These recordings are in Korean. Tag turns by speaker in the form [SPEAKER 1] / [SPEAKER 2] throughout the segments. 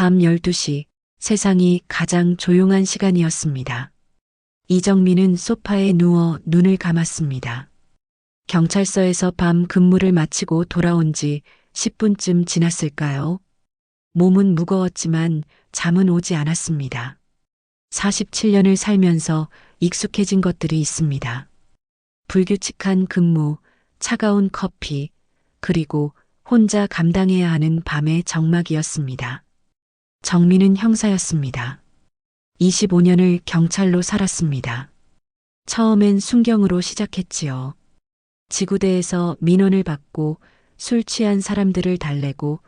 [SPEAKER 1] 밤 12시 세상이 가장 조용한 시간이었습니다. 이정민은 소파에 누워 눈을 감았습니다. 경찰서에서 밤 근무를 마치고 돌아온 지 10분쯤 지났을까요? 몸은 무거웠지만 잠은 오지 않았습니다. 47년을 살면서 익숙해진 것들이 있습니다. 불규칙한 근무, 차가운 커피, 그리고 혼자 감당해야 하는 밤의 적막이었습니다. 정민은 형사였습니다. 25년을 경찰로 살았습니다. 처음엔 순경으로 시작했지요. 지구대에서 민원을 받고 술 취한 사람들을 달래고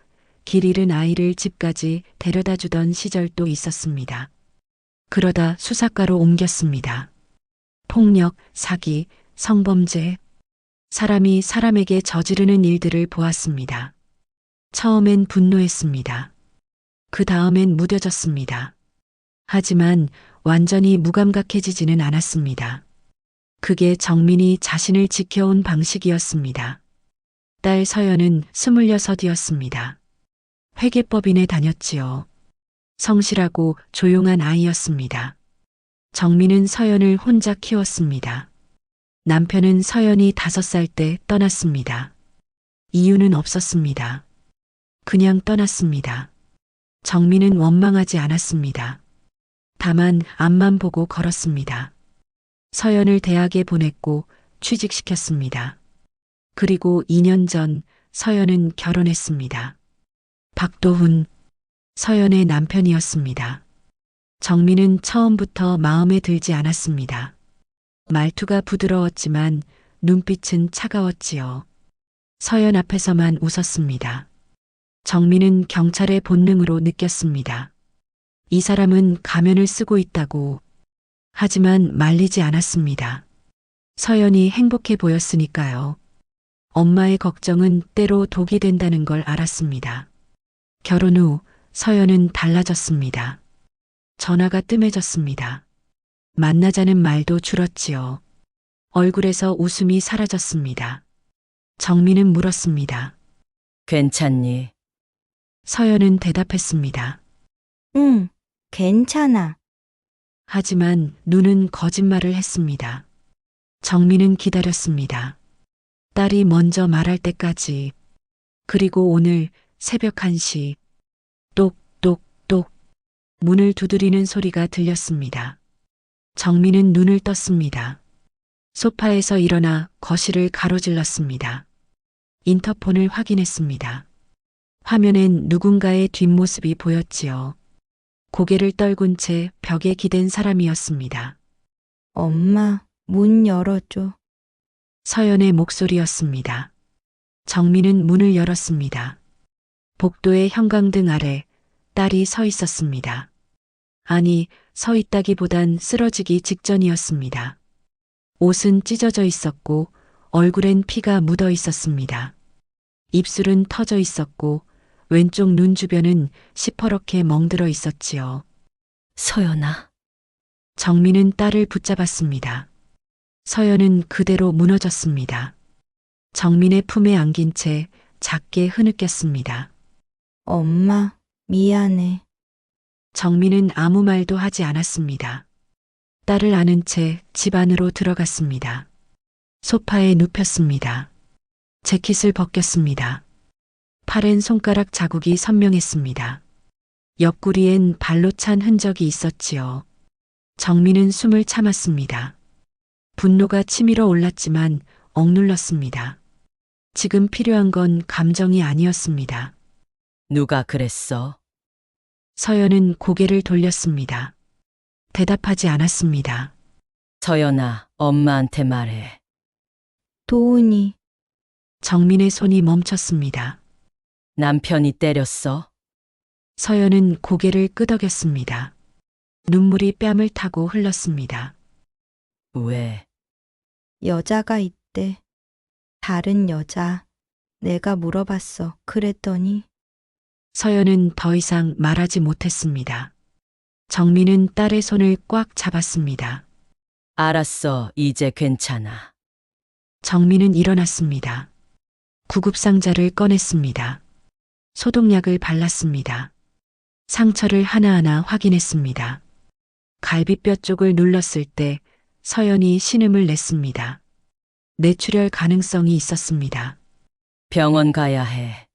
[SPEAKER 1] 길 잃은 아이를 집까지 데려다 주던 시절도 있었습니다. 그러다 수사과로 옮겼습니다. 폭력, 사기, 성범죄, 사람이 사람에게 저지르는 일들을 보았습니다. 처음엔 분노했습니다. 그 다음엔 무뎌졌습니다. 하지만 완전히 무감각해지지는 않았습니다. 그게 정민이 자신을 지켜온 방식이었습니다. 딸 서연은 26이었습니다. 회계법인에 다녔지요. 성실하고 조용한 아이였습니다. 정민은 서연을 혼자 키웠습니다. 남편은 서연이 5살 때 떠났습니다. 이유는 없었습니다. 그냥 떠났습니다. 정민은 원망하지 않았습니다. 다만 앞만 보고 걸었습니다. 서연을 대학에 보냈고 취직시켰습니다. 그리고 2년 전 서연은 결혼했습니다. 박도훈, 서연의 남편이었습니다. 정민은 처음부터 마음에 들지 않았습니다. 말투가 부드러웠지만 눈빛은 차가웠지요. 서연 앞에서만 웃었습니다. 정민은 경찰의 본능으로 느꼈습니다. 이 사람은 가면을 쓰고 있다고. 하지만 말리지 않았습니다. 서연이 행복해 보였으니까요. 엄마의 걱정은 때로 독이 된다는 걸 알았습니다. 결혼 후 서연은 달라졌습니다. 전화가 뜸해졌습니다. 만나자는 말도 줄었지요. 얼굴에서 웃음이 사라졌습니다. 정민은 물었습니다.
[SPEAKER 2] 괜찮니?
[SPEAKER 1] 서연은 대답했습니다.
[SPEAKER 3] 응, 괜찮아.
[SPEAKER 1] 하지만 눈은 거짓말을 했습니다. 정민은 기다렸습니다. 딸이 먼저 말할 때까지. 그리고 오늘 새벽 1시 똑똑똑 문을 두드리는 소리가 들렸습니다. 정민은 눈을 떴습니다. 소파에서 일어나 거실을 가로질렀습니다. 인터폰을 확인했습니다. 화면엔 누군가의 뒷모습이 보였지요. 고개를 떨군 채 벽에 기댄 사람이었습니다.
[SPEAKER 3] 엄마, 문 열어줘.
[SPEAKER 1] 서연의 목소리였습니다. 정민은 문을 열었습니다. 복도의 형광등 아래 딸이 서 있었습니다. 아니, 서 있다기보단 쓰러지기 직전이었습니다. 옷은 찢어져 있었고 얼굴엔 피가 묻어 있었습니다. 입술은 터져 있었고 왼쪽 눈 주변은 시퍼렇게 멍들어 있었지요.
[SPEAKER 2] 서연아.
[SPEAKER 1] 정민은 딸을 붙잡았습니다. 서연은 그대로 무너졌습니다. 정민의 품에 안긴 채 작게 흐느꼈습니다.
[SPEAKER 3] 엄마, 미안해.
[SPEAKER 1] 정민은 아무 말도 하지 않았습니다. 딸을 안은 채 집 안으로 들어갔습니다. 소파에 눕혔습니다. 재킷을 벗겼습니다. 팔엔 손가락 자국이 선명했습니다. 옆구리엔 발로 찬 흔적이 있었지요. 정민은 숨을 참았습니다. 분노가 치밀어 올랐지만 억눌렀습니다. 지금 필요한 건 감정이 아니었습니다.
[SPEAKER 2] 누가 그랬어?
[SPEAKER 1] 서연은 고개를 돌렸습니다. 대답하지 않았습니다.
[SPEAKER 2] 서연아, 엄마한테 말해.
[SPEAKER 3] 도훈이,
[SPEAKER 1] 정민의 손이 멈췄습니다.
[SPEAKER 2] 남편이 때렸어?
[SPEAKER 1] 서연은 고개를 끄덕였습니다. 눈물이 뺨을 타고 흘렀습니다.
[SPEAKER 2] 왜?
[SPEAKER 3] 여자가 있대. 다른 여자. 내가 물어봤어. 그랬더니
[SPEAKER 1] 서연은 더 이상 말하지 못했습니다. 정민은 딸의 손을 꽉 잡았습니다.
[SPEAKER 2] 알았어, 이제 괜찮아.
[SPEAKER 1] 정민은 일어났습니다. 구급상자를 꺼냈습니다. 소독약을 발랐습니다. 상처를 하나하나 확인했습니다. 갈비뼈 쪽을 눌렀을 때 서연이 신음을 냈습니다. 뇌출혈 가능성이 있었습니다.
[SPEAKER 2] 병원 가야 해.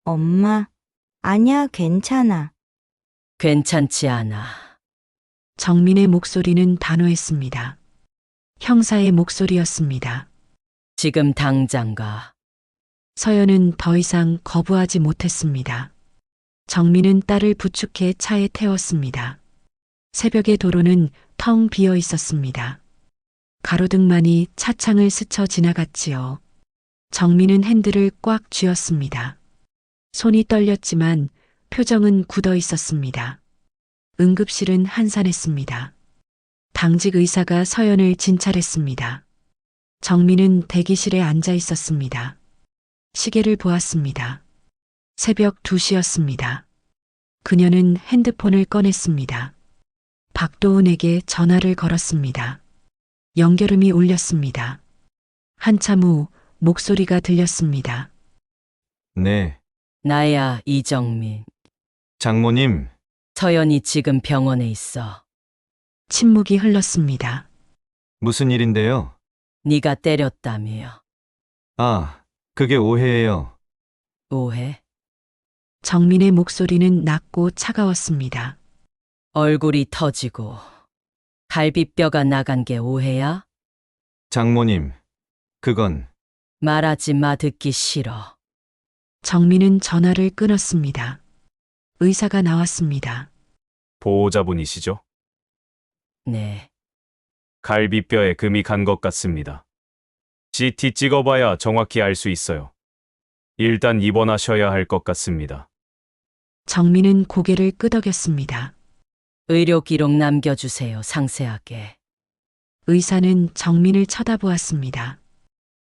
[SPEAKER 3] 엄마, 아니야, 괜찮아.
[SPEAKER 2] 괜찮지 않아.
[SPEAKER 1] 정민의 목소리는 단호했습니다. 형사의 목소리였습니다.
[SPEAKER 2] 지금 당장 가.
[SPEAKER 1] 서연은 더 이상 거부하지 못했습니다. 정민은 딸을 부축해 차에 태웠습니다. 새벽의 도로는 텅 비어 있었습니다. 가로등만이 차창을 스쳐 지나갔지요. 정민은 핸들을 꽉 쥐었습니다. 손이 떨렸지만 표정은 굳어 있었습니다. 응급실은 한산했습니다. 당직 의사가 서연을 진찰했습니다. 정민은 대기실에 앉아 있었습니다. 시계를 보았습니다. 새벽 2시였습니다. 그녀는 핸드폰을 꺼냈습니다. 박도훈에게 전화를 걸었습니다. 연결음이 울렸습니다. 한참 후 목소리가 들렸습니다.
[SPEAKER 4] 네,
[SPEAKER 2] 나야, 이정민.
[SPEAKER 4] 장모님,
[SPEAKER 2] 서연이 지금 병원에 있어.
[SPEAKER 1] 침묵이 흘렀습니다.
[SPEAKER 4] 무슨 일인데요?
[SPEAKER 2] 네가 때렸다며.
[SPEAKER 4] 아, 그게 오해예요.
[SPEAKER 2] 오해?
[SPEAKER 1] 정민의 목소리는 낮고 차가웠습니다.
[SPEAKER 2] 얼굴이 터지고 갈비뼈가 나간 게 오해야?
[SPEAKER 4] 장모님, 그건
[SPEAKER 2] 말하지 마, 듣기 싫어.
[SPEAKER 1] 정민은 전화를 끊었습니다. 의사가 나왔습니다.
[SPEAKER 5] 보호자분이시죠?
[SPEAKER 2] 네.
[SPEAKER 5] 갈비뼈에 금이 간 것 같습니다. CT 찍어봐야 정확히 알 수 있어요. 일단 입원하셔야 할 것 같습니다.
[SPEAKER 1] 정민은 고개를 끄덕였습니다.
[SPEAKER 2] 의료 기록 남겨주세요, 상세하게.
[SPEAKER 1] 의사는 정민을 쳐다보았습니다.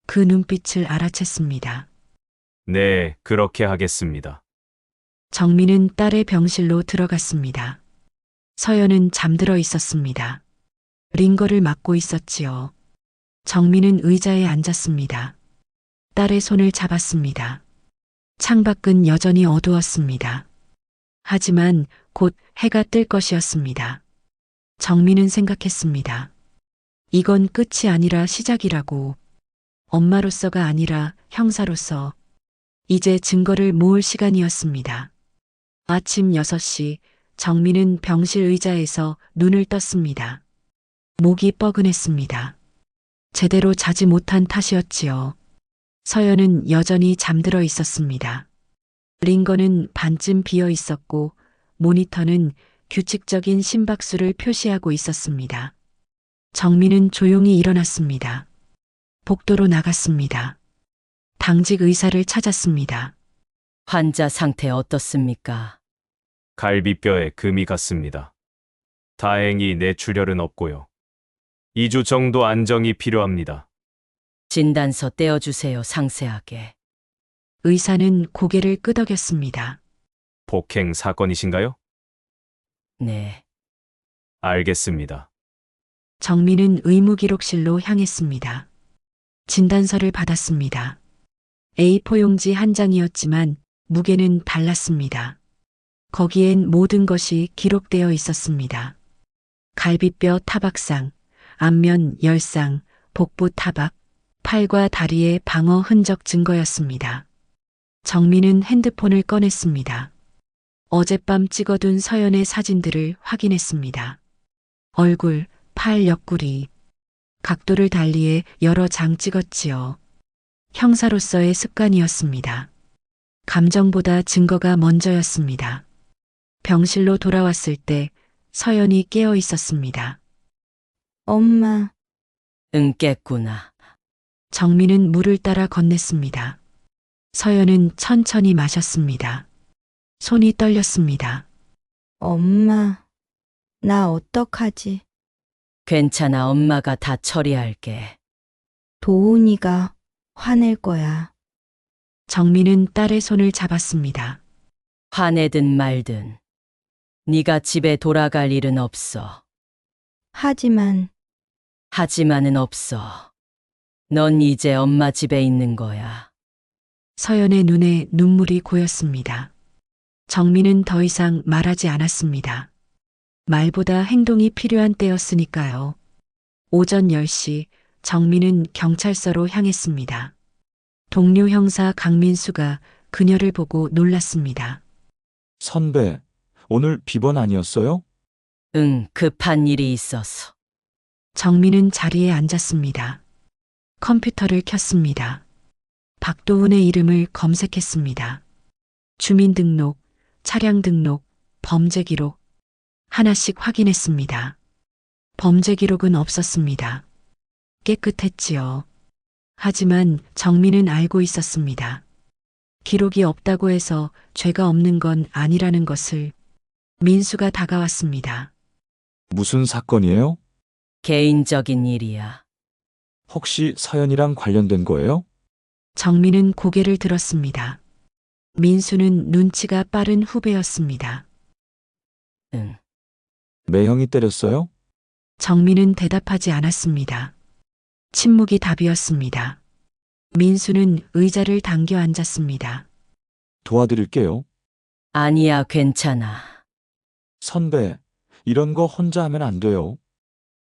[SPEAKER 1] 그 눈빛을 알아챘습니다.
[SPEAKER 5] 네, 그렇게 하겠습니다.
[SPEAKER 1] 정민은 딸의 병실로 들어갔습니다. 서연은 잠들어 있었습니다. 링거를 막고 있었지요. 정민은 의자에 앉았습니다. 딸의 손을 잡았습니다. 창밖은 여전히 어두웠습니다. 하지만 곧 해가 뜰 것이었습니다. 정민은 생각했습니다. 이건 끝이 아니라 시작이라고. 엄마로서가 아니라 형사로서 이제 증거를 모을 시간이었습니다. 아침 6시 정민은 병실 의자에서 눈을 떴습니다. 목이 뻐근했습니다. 제대로 자지 못한 탓이었지요. 서연은 여전히 잠들어 있었습니다. 링거는 반쯤 비어 있었고 모니터는 규칙적인 심박수를 표시하고 있었습니다. 정민은 조용히 일어났습니다. 복도로 나갔습니다. 당직 의사를 찾았습니다.
[SPEAKER 2] 환자 상태 어떻습니까?
[SPEAKER 5] 갈비뼈에 금이 갔습니다. 다행히 뇌출혈은 없고요. 2주 정도 안정이 필요합니다.
[SPEAKER 2] 진단서 떼어주세요, 상세하게.
[SPEAKER 1] 의사는 고개를 끄덕였습니다.
[SPEAKER 5] 폭행 사건이신가요?
[SPEAKER 2] 네.
[SPEAKER 5] 알겠습니다.
[SPEAKER 1] 정민은 의무기록실로 향했습니다. 진단서를 받았습니다. A4 용지 한 장이었지만 무게는 달랐습니다. 거기엔 모든 것이 기록되어 있었습니다. 갈비뼈 타박상, 안면 열상, 복부 타박, 팔과 다리의 방어 흔적 증거였습니다. 정민은 핸드폰을 꺼냈습니다. 어젯밤 찍어둔 서연의 사진들을 확인했습니다. 얼굴, 팔 옆구리, 각도를 달리해 여러 장 찍었지요. 형사로서의 습관이었습니다. 감정보다 증거가 먼저였습니다. 병실로 돌아왔을 때 서연이 깨어 있었습니다.
[SPEAKER 3] 엄마,
[SPEAKER 2] 응, 깼구나.
[SPEAKER 1] 정민은 물을 따라 건넸습니다. 서연은 천천히 마셨습니다. 손이 떨렸습니다.
[SPEAKER 3] 엄마, 나 어떡하지?
[SPEAKER 2] 괜찮아, 엄마가 다 처리할게.
[SPEAKER 3] 도훈이가 화낼 거야.
[SPEAKER 1] 정민은 딸의 손을 잡았습니다.
[SPEAKER 2] 화내든 말든. 네가 집에 돌아갈 일은 없어. 하지만은 없어. 넌 이제 엄마 집에 있는 거야.
[SPEAKER 1] 서연의 눈에 눈물이 고였습니다. 정민은 더 이상 말하지 않았습니다. 말보다 행동이 필요한 때였으니까요. 오전 10시 정민은 경찰서로 향했습니다. 동료 형사 강민수가 그녀를 보고 놀랐습니다.
[SPEAKER 6] 선배, 오늘 비번 아니었어요?
[SPEAKER 2] 응, 급한 일이 있어서.
[SPEAKER 1] 정민은 자리에 앉았습니다. 컴퓨터를 켰습니다. 박도훈의 이름을 검색했습니다. 주민등록, 차량 등록, 범죄 기록. 하나씩 확인했습니다. 범죄 기록은 없었습니다. 깨끗했지요. 하지만 정민은 알고 있었습니다. 기록이 없다고 해서 죄가 없는 건 아니라는 것을. 민수가 다가왔습니다.
[SPEAKER 6] 무슨 사건이에요?
[SPEAKER 2] 개인적인 일이야.
[SPEAKER 6] 혹시 서연이랑 관련된 거예요?
[SPEAKER 1] 정민은 고개를 들었습니다. 민수는 눈치가 빠른 후배였습니다.
[SPEAKER 2] 응.
[SPEAKER 6] 매형이 때렸어요?
[SPEAKER 1] 정민은 대답하지 않았습니다. 침묵이 답이었습니다. 민수는 의자를 당겨 앉았습니다.
[SPEAKER 6] 도와드릴게요.
[SPEAKER 2] 아니야, 괜찮아.
[SPEAKER 6] 선배, 이런 거 혼자 하면 안 돼요.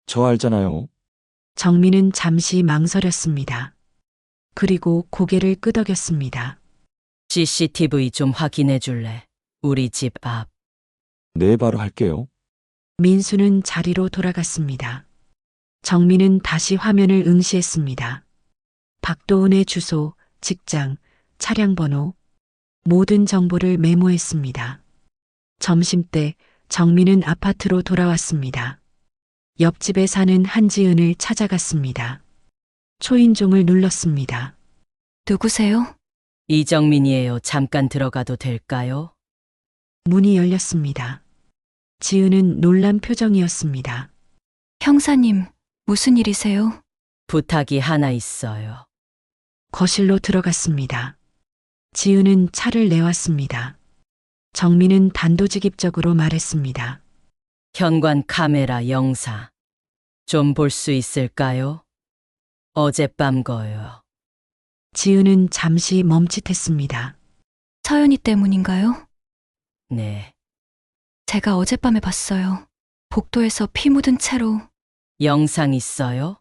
[SPEAKER 6] 저 알잖아요.
[SPEAKER 1] 정민은 잠시 망설였습니다. 그리고 고개를 끄덕였습니다.
[SPEAKER 2] CCTV 좀 확인해 줄래? 우리 집 앞.
[SPEAKER 6] 네, 바로 할게요.
[SPEAKER 1] 민수는 자리로 돌아갔습니다. 정민은 다시 화면을 응시했습니다. 박도훈의 주소, 직장, 차량 번호, 모든 정보를 메모했습니다. 점심때 정민은 아파트로 돌아왔습니다. 옆집에 사는 한지은을 찾아갔습니다. 초인종을 눌렀습니다.
[SPEAKER 3] 누구세요?
[SPEAKER 2] 이정민이에요. 잠깐 들어가도 될까요?
[SPEAKER 1] 문이 열렸습니다. 지은은 놀란 표정이었습니다.
[SPEAKER 3] 형사님, 무슨 일이세요?
[SPEAKER 2] 부탁이 하나 있어요.
[SPEAKER 1] 거실로 들어갔습니다. 지은은 차를 내왔습니다. 정민은 단도직입적으로 말했습니다.
[SPEAKER 2] 현관 카메라 영상. 좀 볼 수 있을까요? 어젯밤 거요.
[SPEAKER 1] 지은은 잠시 멈칫했습니다.
[SPEAKER 3] 서연이 때문인가요?
[SPEAKER 2] 네.
[SPEAKER 3] 제가 어젯밤에 봤어요. 복도에서 피 묻은 채로.
[SPEAKER 2] 영상 있어요?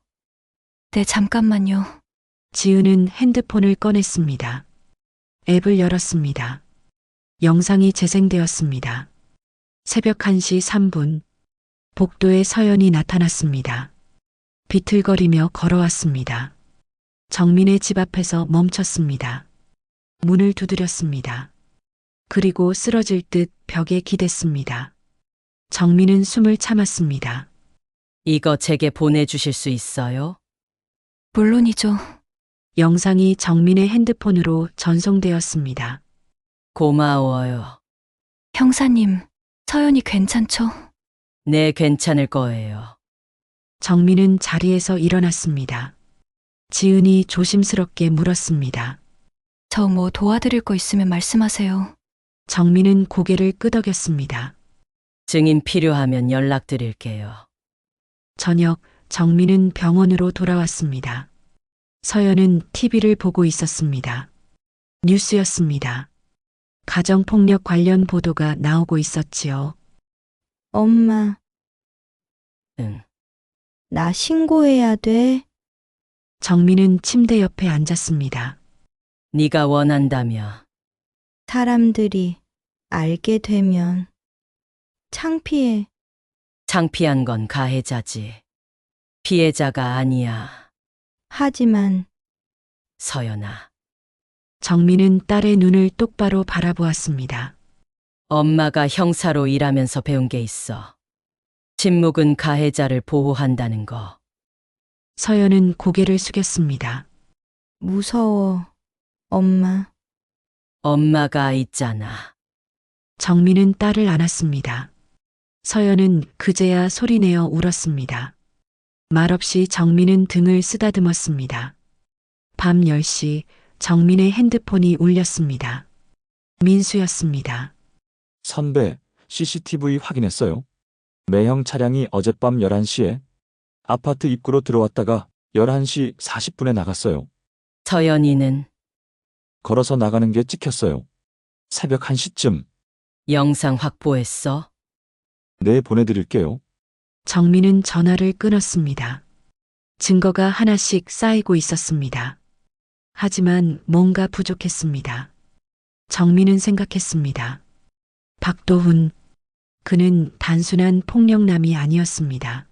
[SPEAKER 3] 네, 잠깐만요.
[SPEAKER 1] 지은은 핸드폰을 꺼냈습니다. 앱을 열었습니다. 영상이 재생되었습니다. 새벽 1시 3분. 복도에 서연이 나타났습니다. 비틀거리며 걸어왔습니다. 정민의 집 앞에서 멈췄습니다. 문을 두드렸습니다. 그리고 쓰러질 듯 벽에 기댔습니다. 정민은 숨을 참았습니다.
[SPEAKER 2] 이거 제게 보내주실 수 있어요?
[SPEAKER 3] 물론이죠.
[SPEAKER 1] 영상이 정민의 핸드폰으로 전송되었습니다.
[SPEAKER 2] 고마워요.
[SPEAKER 3] 형사님, 서연이 괜찮죠?
[SPEAKER 2] 네, 괜찮을 거예요.
[SPEAKER 1] 정민은 자리에서 일어났습니다. 지은이 조심스럽게 물었습니다.
[SPEAKER 3] 저 뭐 도와드릴 거 있으면 말씀하세요.
[SPEAKER 1] 정민은 고개를 끄덕였습니다.
[SPEAKER 2] 증인 필요하면 연락드릴게요.
[SPEAKER 1] 저녁 정민은 병원으로 돌아왔습니다. 서연은 TV를 보고 있었습니다. 뉴스였습니다. 가정폭력 관련 보도가 나오고 있었지요.
[SPEAKER 3] 엄마,
[SPEAKER 2] 응.
[SPEAKER 3] 나 신고해야 돼.
[SPEAKER 1] 정민은 침대 옆에 앉았습니다.
[SPEAKER 2] 네가 원한다며.
[SPEAKER 3] 사람들이 알게 되면 창피해.
[SPEAKER 2] 창피한 건 가해자지. 피해자가 아니야.
[SPEAKER 3] 하지만
[SPEAKER 2] 서연아.
[SPEAKER 1] 정민은 딸의 눈을 똑바로 바라보았습니다.
[SPEAKER 2] 엄마가 형사로 일하면서 배운 게 있어. 침묵은 가해자를 보호한다는 거.
[SPEAKER 1] 서연은 고개를 숙였습니다.
[SPEAKER 3] 무서워, 엄마.
[SPEAKER 2] 엄마가 있잖아.
[SPEAKER 1] 정민은 딸을 안았습니다. 서연은 그제야 소리내어 울었습니다. 말없이 정민은 등을 쓰다듬었습니다. 밤 10시 정민의 핸드폰이 울렸습니다. 민수였습니다.
[SPEAKER 6] 선배, CCTV 확인했어요. 매형 차량이 어젯밤 11시에 아파트 입구로 들어왔다가 11시 40분에 나갔어요.
[SPEAKER 2] 서연이는
[SPEAKER 6] 걸어서 나가는 게 찍혔어요. 새벽 1시쯤.
[SPEAKER 2] 영상 확보했어?
[SPEAKER 6] 네, 보내드릴게요.
[SPEAKER 1] 정민은 전화를 끊었습니다. 증거가 하나씩 쌓이고 있었습니다. 하지만 뭔가 부족했습니다. 정민은 생각했습니다. 박도훈, 그는 단순한 폭력남이 아니었습니다.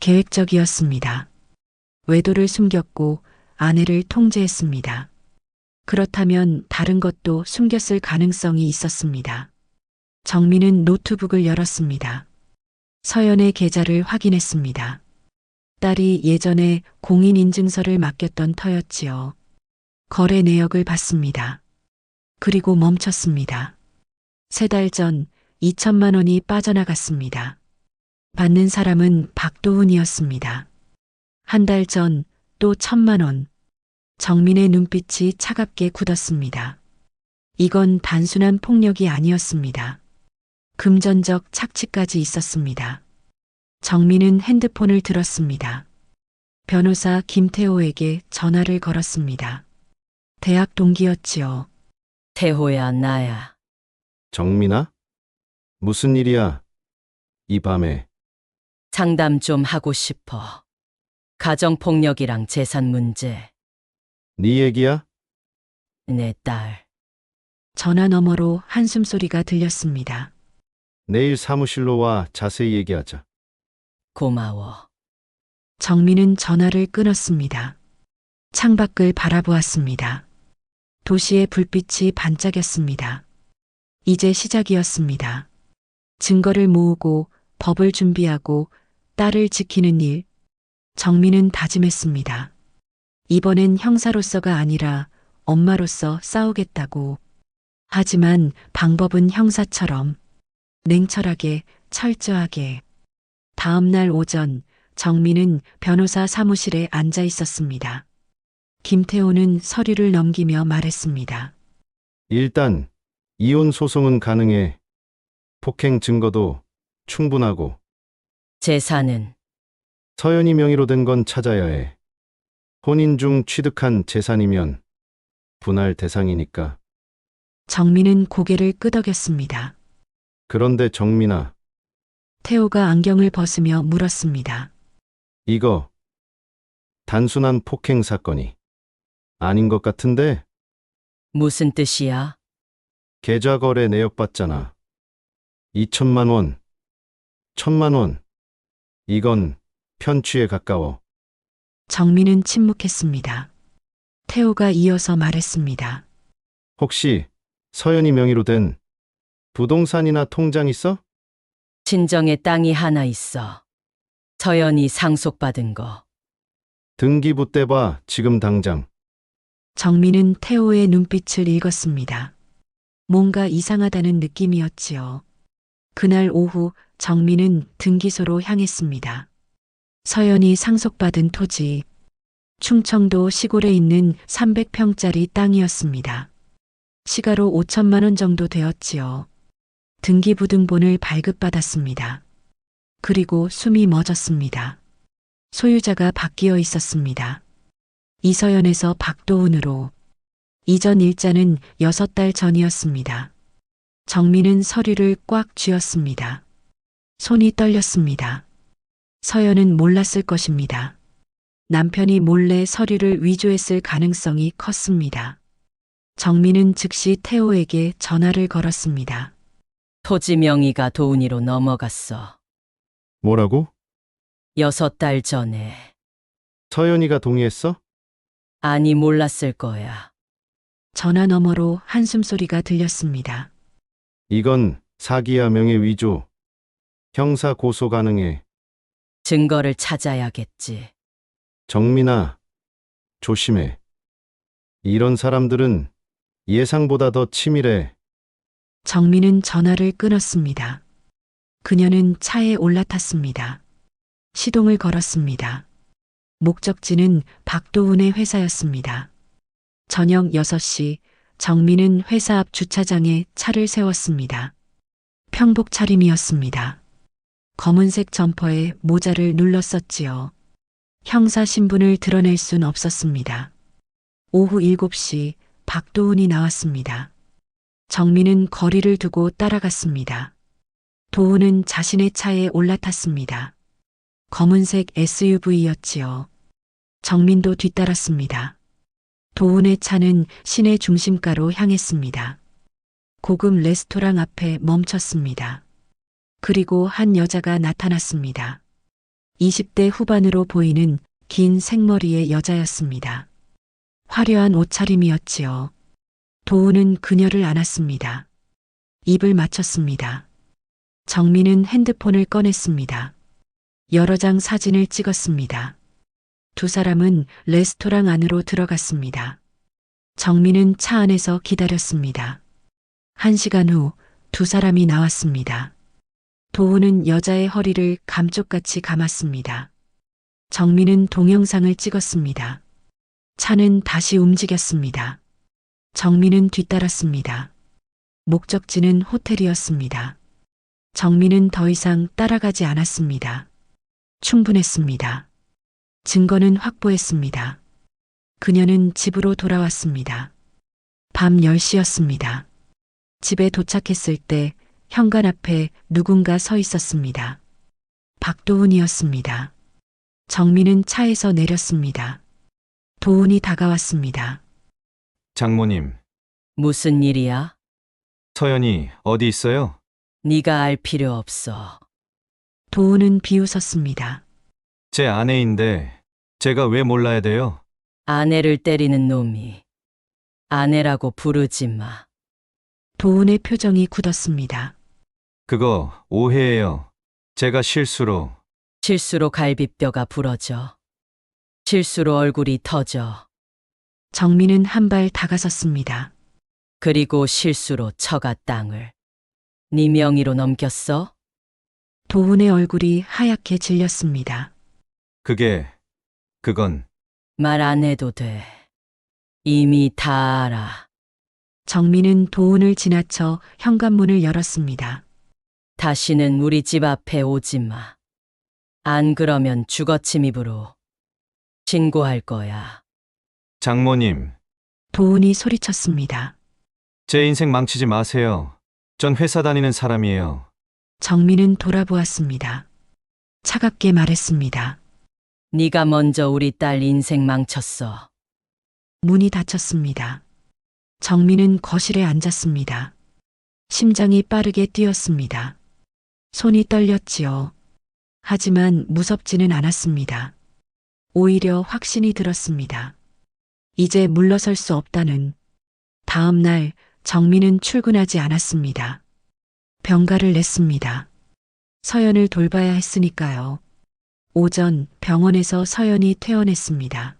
[SPEAKER 1] 계획적이었습니다. 외도를 숨겼고 아내를 통제했습니다. 그렇다면 다른 것도 숨겼을 가능성이 있었습니다. 정민은 노트북을 열었습니다. 서연의 계좌를 확인했습니다. 딸이 예전에 공인인증서를 맡겼던 터였지요. 거래 내역을 봤습니다. 그리고 멈췄습니다. 3달 전 2천만 원이 빠져나갔습니다. 받는 사람은 박도훈이었습니다. 한 달 전 또 1,000만 원. 정민의 눈빛이 차갑게 굳었습니다. 이건 단순한 폭력이 아니었습니다. 금전적 착취까지 있었습니다. 정민은 핸드폰을 들었습니다. 변호사 김태호에게 전화를 걸었습니다. 대학 동기였지요.
[SPEAKER 2] 태호야, 나야.
[SPEAKER 7] 정민아? 무슨 일이야? 이 밤에.
[SPEAKER 2] 상담 좀 하고 싶어. 가정폭력이랑 재산 문제.
[SPEAKER 7] 네 얘기야?
[SPEAKER 2] 내 딸.
[SPEAKER 1] 전화 너머로 한숨소리가 들렸습니다.
[SPEAKER 7] 내일 사무실로 와 자세히 얘기하자.
[SPEAKER 2] 고마워.
[SPEAKER 1] 정민은 전화를 끊었습니다. 창밖을 바라보았습니다. 도시의 불빛이 반짝였습니다. 이제 시작이었습니다. 증거를 모으고 법을 준비하고 딸을 지키는 일. 정민은 다짐했습니다. 이번엔 형사로서가 아니라 엄마로서 싸우겠다고. 하지만 방법은 형사처럼 냉철하게, 철저하게. 다음 날 오전 정민은 변호사 사무실에 앉아 있었습니다. 김태호는 서류를 넘기며 말했습니다.
[SPEAKER 7] 일단 이혼 소송은 가능해. 폭행 증거도 충분하고
[SPEAKER 2] 재산은
[SPEAKER 7] 서연이 명의로 된 건 찾아야 해. 혼인 중 취득한 재산이면 분할 대상이니까.
[SPEAKER 1] 정민은 고개를 끄덕였습니다.
[SPEAKER 7] 그런데 정민아,
[SPEAKER 1] 태호가 안경을 벗으며 물었습니다.
[SPEAKER 7] 이거 단순한 폭행 사건이 아닌 것 같은데?
[SPEAKER 2] 무슨 뜻이야?
[SPEAKER 7] 계좌 거래 내역 봤잖아. 2천만 원, 1,000만 원. 이건 편취에 가까워.
[SPEAKER 1] 정민은 침묵했습니다. 태호가 이어서 말했습니다.
[SPEAKER 7] 혹시 서연이 명의로 된 부동산이나 통장 있어?
[SPEAKER 2] 친정에 땅이 하나 있어. 서연이 상속받은 거.
[SPEAKER 7] 등기부 떼봐, 지금 당장.
[SPEAKER 1] 정민은 태호의 눈빛을 읽었습니다. 뭔가 이상하다는 느낌이었지요. 그날 오후 정민은 등기소로 향했습니다. 서연이 상속받은 토지, 충청도 시골에 있는 300평짜리 땅이었습니다. 시가로 5천만 원 정도 되었지요. 등기부등본을 발급받았습니다. 그리고 숨이 멎었습니다. 소유자가 바뀌어 있었습니다. 이서연에서 박도훈으로. 이전 일자는 6달 전이었습니다. 정민은 서류를 꽉 쥐었습니다. 손이 떨렸습니다. 서연은 몰랐을 것입니다. 남편이 몰래 서류를 위조했을 가능성이 컸습니다. 정민은 즉시 태호에게 전화를 걸었습니다.
[SPEAKER 2] 토지 명의가 도훈이로 넘어갔어.
[SPEAKER 7] 뭐라고?
[SPEAKER 2] 6달 전에.
[SPEAKER 7] 서연이가 동의했어?
[SPEAKER 2] 아니, 몰랐을 거야.
[SPEAKER 1] 전화 너머로 한숨소리가 들렸습니다.
[SPEAKER 7] 이건 사기야, 명예 위조. 형사 고소 가능해.
[SPEAKER 2] 증거를 찾아야겠지.
[SPEAKER 7] 정민아, 조심해. 이런 사람들은 예상보다 더 치밀해.
[SPEAKER 1] 정민은 전화를 끊었습니다. 그녀는 차에 올라탔습니다. 시동을 걸었습니다. 목적지는 박도훈의 회사였습니다. 저녁 6시 정민은 회사 앞 주차장에 차를 세웠습니다. 평복 차림이었습니다. 검은색 점퍼에 모자를 눌렀었지요. 형사 신분을 드러낼 순 없었습니다. 오후 7시 박도훈이 나왔습니다. 정민은 거리를 두고 따라갔습니다. 도훈은 자신의 차에 올라탔습니다. 검은색 SUV였지요. 정민도 뒤따랐습니다. 도훈의 차는 시내 중심가로 향했습니다. 고급 레스토랑 앞에 멈췄습니다. 그리고 한 여자가 나타났습니다. 20대 후반으로 보이는 긴 생머리의 여자였습니다. 화려한 옷차림이었지요. 도훈은 그녀를 안았습니다. 입을 맞췄습니다. 정민은 핸드폰을 꺼냈습니다. 여러 장 사진을 찍었습니다. 두 사람은 레스토랑 안으로 들어갔습니다. 정민은 차 안에서 기다렸습니다. 1시간 후 두 사람이 나왔습니다. 도훈은 여자의 허리를 감쪽같이 감았습니다. 정민은 동영상을 찍었습니다. 차는 다시 움직였습니다. 정민은 뒤따랐습니다. 목적지는 호텔이었습니다. 정민은 더 이상 따라가지 않았습니다. 충분했습니다. 증거는 확보했습니다. 그녀는 집으로 돌아왔습니다. 밤 10시였습니다. 집에 도착했을 때 현관 앞에 누군가 서 있었습니다. 박도훈이었습니다. 정민은 차에서 내렸습니다. 도훈이 다가왔습니다.
[SPEAKER 4] 장모님,
[SPEAKER 2] 무슨 일이야?
[SPEAKER 4] 서연이 어디 있어요?
[SPEAKER 2] 네가 알 필요 없어.
[SPEAKER 1] 도훈은 비웃었습니다.
[SPEAKER 4] 제 아내인데 제가 왜 몰라야 돼요?
[SPEAKER 2] 아내를 때리는 놈이 아내라고 부르지 마.
[SPEAKER 1] 도훈의 표정이 굳었습니다.
[SPEAKER 4] 그거 오해예요. 제가 실수로.
[SPEAKER 2] 실수로 갈비뼈가 부러져. 실수로 얼굴이 터져.
[SPEAKER 1] 정민은 한 발 다가섰습니다.
[SPEAKER 2] 그리고 실수로 처가 땅을 네 명의로 넘겼어?
[SPEAKER 1] 도훈의 얼굴이 하얗게 질렸습니다.
[SPEAKER 4] 그건
[SPEAKER 2] 말 안 해도 돼. 이미 다 알아.
[SPEAKER 1] 정민은 도훈을 지나쳐 현관문을 열었습니다.
[SPEAKER 2] 다시는 우리 집 앞에 오지 마. 안 그러면 주거침입으로 신고할 거야.
[SPEAKER 4] 장모님,
[SPEAKER 1] 도훈이 소리쳤습니다.
[SPEAKER 4] 제 인생 망치지 마세요. 전 회사 다니는 사람이에요.
[SPEAKER 1] 정민은 돌아보았습니다. 차갑게 말했습니다.
[SPEAKER 2] 네가 먼저 우리 딸 인생 망쳤어.
[SPEAKER 1] 문이 닫혔습니다. 정민은 거실에 앉았습니다. 심장이 빠르게 뛰었습니다. 손이 떨렸지요. 하지만 무섭지는 않았습니다. 오히려 확신이 들었습니다. 이제 물러설 수 없다는. 다음 날 정민은 출근하지 않았습니다. 병가를 냈습니다. 서연을 돌봐야 했으니까요. 오전 병원에서 서연이 퇴원했습니다.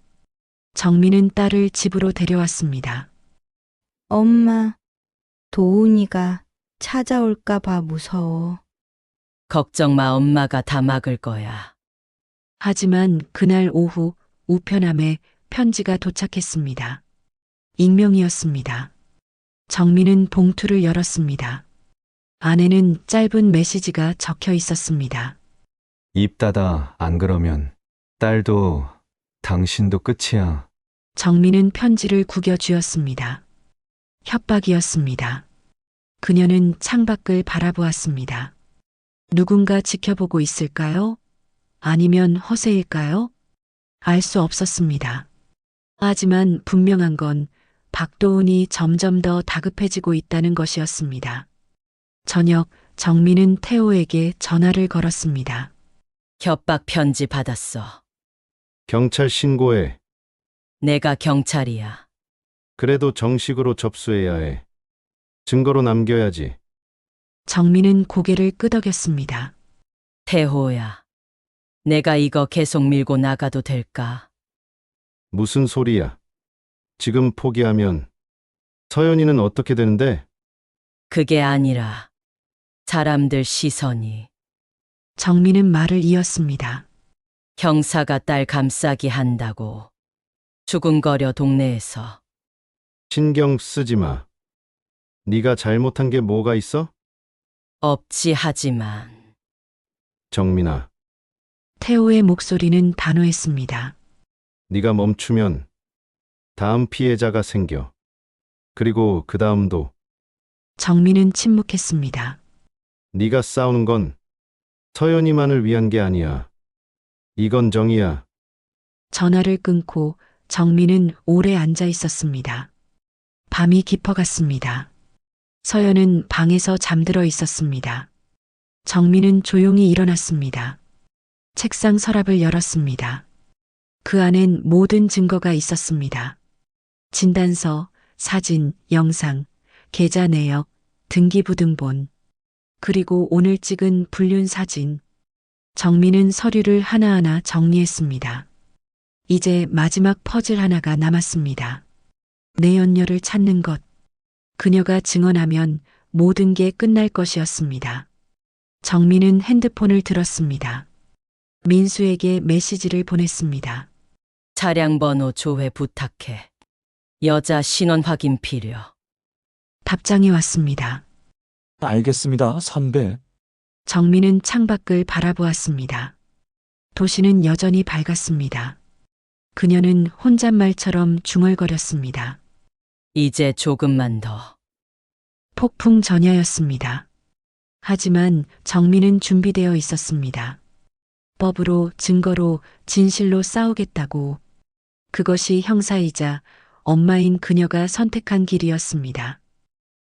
[SPEAKER 1] 정민은 딸을 집으로 데려왔습니다.
[SPEAKER 8] 엄마, 도훈이가 찾아올까 봐 무서워.
[SPEAKER 2] 걱정 마, 엄마가 다 막을 거야.
[SPEAKER 1] 하지만 그날 오후 우편함에 편지가 도착했습니다. 익명이었습니다. 정민은 봉투를 열었습니다. 안에는 짧은 메시지가 적혀 있었습니다.
[SPEAKER 4] 입 닫아, 안 그러면 딸도 당신도 끝이야.
[SPEAKER 1] 정민은 편지를 구겨 쥐었습니다. 협박이었습니다. 그녀는 창밖을 바라보았습니다. 누군가 지켜보고 있을까요? 아니면 허세일까요? 알 수 없었습니다. 하지만 분명한 건 박도훈이 점점 더 다급해지고 있다는 것이었습니다. 저녁 정민은 태호에게 전화를 걸었습니다.
[SPEAKER 2] 협박 편지 받았어.
[SPEAKER 7] 경찰 신고해.
[SPEAKER 2] 내가 경찰이야.
[SPEAKER 7] 그래도 정식으로 접수해야 해. 증거로 남겨야지.
[SPEAKER 1] 정민은 고개를 끄덕였습니다.
[SPEAKER 2] 태호야. 내가 이거 계속 밀고 나가도 될까?
[SPEAKER 7] 무슨 소리야. 지금 포기하면 서연이는 어떻게 되는데?
[SPEAKER 2] 그게 아니라 사람들 시선이.
[SPEAKER 1] 정민은 말을 이었습니다.
[SPEAKER 2] 형사가 딸 감싸기 한다고 수군거려 동네에서.
[SPEAKER 7] 신경 쓰지 마. 네가 잘못한 게 뭐가 있어?
[SPEAKER 2] 없지 하지만.
[SPEAKER 7] 정민아,
[SPEAKER 1] 태호의 목소리는 단호했습니다.
[SPEAKER 7] 네가 멈추면 다음 피해자가 생겨. 그리고 그 다음도.
[SPEAKER 1] 정민은 침묵했습니다.
[SPEAKER 7] 네가 싸우는 건 서연이만을 위한 게 아니야. 이건 정의야.
[SPEAKER 1] 전화를 끊고 정민은 오래 앉아 있었습니다. 밤이 깊어갔습니다. 서연은 방에서 잠들어 있었습니다. 정민은 조용히 일어났습니다. 책상 서랍을 열었습니다. 그 안엔 모든 증거가 있었습니다. 진단서, 사진, 영상, 계좌 내역, 등기부등본, 그리고 오늘 찍은 불륜 사진. 정민은 서류를 하나하나 정리했습니다. 이제 마지막 퍼즐 하나가 남았습니다. 내연녀를 찾는 것. 그녀가 증언하면 모든 게 끝날 것이었습니다. 정민은 핸드폰을 들었습니다. 민수에게 메시지를 보냈습니다.
[SPEAKER 2] 차량 번호 조회 부탁해. 여자 신원 확인 필요.
[SPEAKER 1] 답장이 왔습니다.
[SPEAKER 6] 알겠습니다, 선배.
[SPEAKER 1] 정민은 창밖을 바라보았습니다. 도시는 여전히 밝았습니다. 그녀는 혼잣말처럼 중얼거렸습니다.
[SPEAKER 2] 이제 조금만 더.
[SPEAKER 1] 폭풍 전야였습니다. 하지만 정민은 준비되어 있었습니다. 법으로, 증거로, 진실로 싸우겠다고. 그것이 형사이자 엄마인 그녀가 선택한 길이었습니다.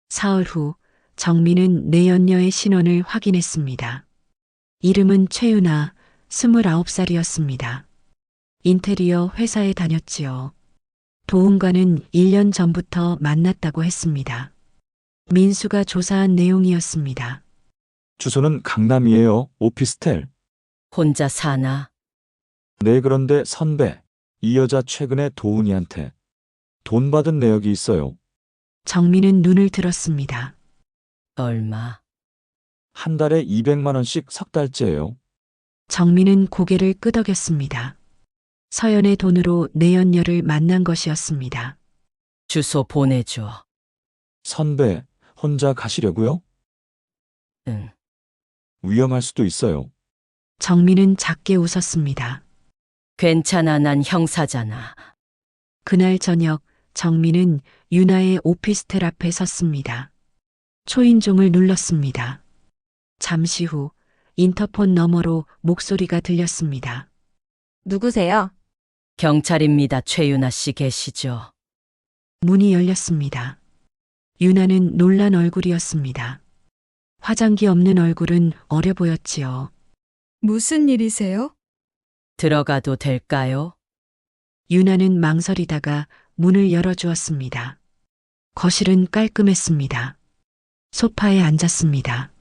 [SPEAKER 1] 사흘 후 정민은 내연녀의 신원을 확인했습니다. 이름은 최윤아, 29살이었습니다. 인테리어 회사에 다녔지요. 도훈과는 1년 전부터 만났다고 했습니다. 민수가 조사한 내용이었습니다.
[SPEAKER 6] 주소는 강남이에요, 오피스텔.
[SPEAKER 2] 혼자 사나?
[SPEAKER 6] 네, 그런데 선배, 이 여자 최근에 도훈이한테 돈 받은 내역이 있어요.
[SPEAKER 1] 정민은 눈을 들었습니다.
[SPEAKER 2] 얼마?
[SPEAKER 6] 한 달에 200만 원씩 석 달째예요.
[SPEAKER 1] 정민은 고개를 끄덕였습니다. 서연의 돈으로 내연녀를 만난 것이었습니다.
[SPEAKER 2] 주소 보내줘.
[SPEAKER 6] 선배, 혼자 가시려고요?
[SPEAKER 2] 응.
[SPEAKER 6] 위험할 수도 있어요.
[SPEAKER 1] 정민은 작게 웃었습니다.
[SPEAKER 2] 괜찮아, 난 형사잖아.
[SPEAKER 1] 그날 저녁 정민은 유나의 오피스텔 앞에 섰습니다. 초인종을 눌렀습니다. 잠시 후 인터폰 너머로 목소리가 들렸습니다.
[SPEAKER 9] 누구세요?
[SPEAKER 2] 경찰입니다. 최윤아 씨 계시죠?
[SPEAKER 1] 문이 열렸습니다. 유나는 놀란 얼굴이었습니다. 화장기 없는 얼굴은 어려 보였지요.
[SPEAKER 3] 무슨 일이세요?
[SPEAKER 2] 들어가도 될까요?
[SPEAKER 1] 유나는 망설이다가 문을 열어주었습니다. 거실은 깔끔했습니다. 소파에 앉았습니다.